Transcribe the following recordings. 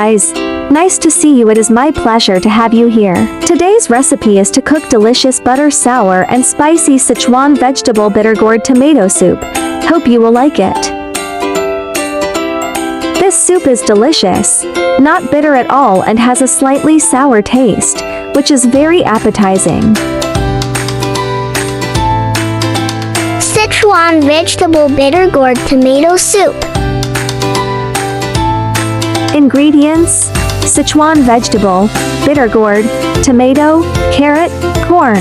guys. Nice to see you. It is my pleasure to have you here. Today's recipe is to cook delicious butter sour and spicy Sichuan vegetable Bittergourd tomato soup. Hope you will like it. This soup is delicious, not bitter at all, and has a slightly sour taste, which is very appetizing. Sichuan vegetable Bittergourd tomato soup. Ingredients: Sichuan vegetable, Bittergourd, tomato, carrot, corn.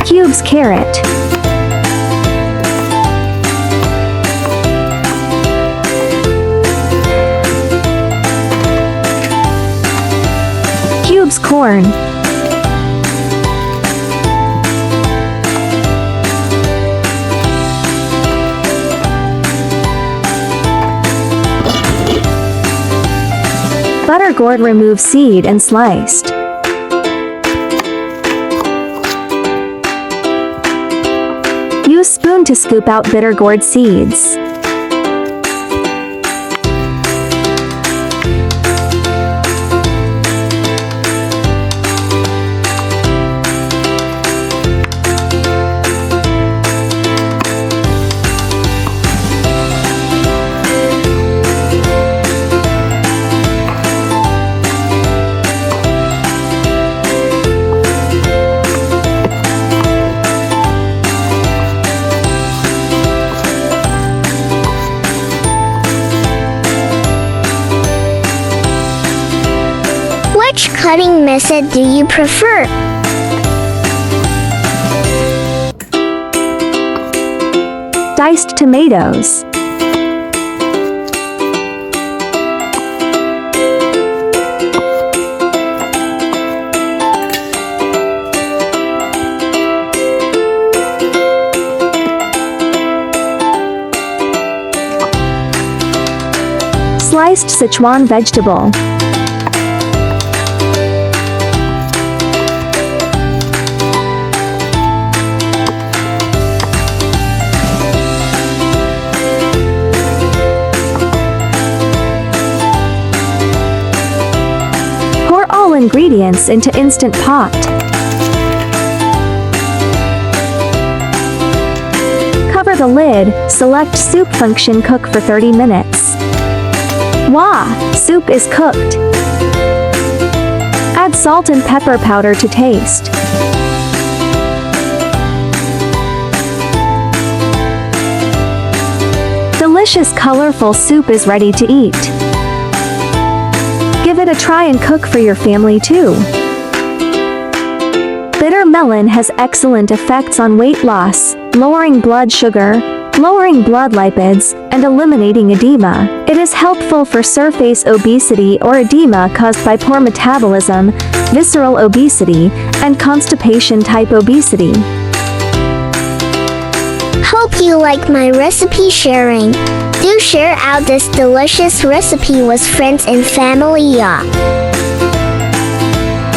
Cubes carrot. Cubes corn. Bittergourd remove seed and sliced. Use spoon to scoop out Bittergourd seeds. Which cutting method do you prefer? Diced tomatoes. Sliced Sichuan vegetable. Ingredients into instant pot. Cover the lid, select soup function, cook for 30 minutes. Wow, soup is cooked. Add salt and pepper powder to taste. Delicious colorful soup is ready to eat. Give it a try and cook for your family too. Bitter melon has excellent effects on weight loss, lowering blood sugar, lowering blood lipids, and eliminating edema. It is helpful for surface obesity or edema caused by poor metabolism, visceral obesity, and constipation type obesity. Hope you like my recipe sharing. Do share out this delicious recipe with friends and family, yeah.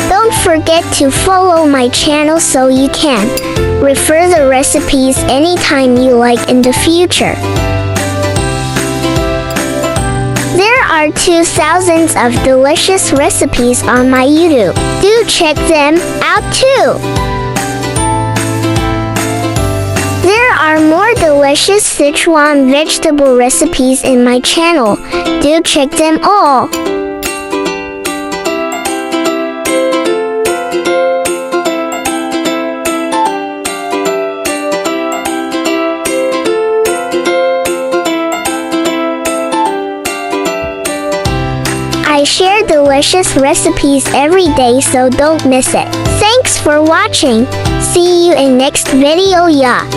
Don't forget to follow my channel so you can refer the recipes anytime you like in the future. There are 2,000 of delicious recipes on my YouTube. Do check them out too. There are more delicious Sichuan vegetable recipes in my channel. Do check them all. I share delicious recipes every day, so don't miss it. Thanks for watching. See you in next video, yeah.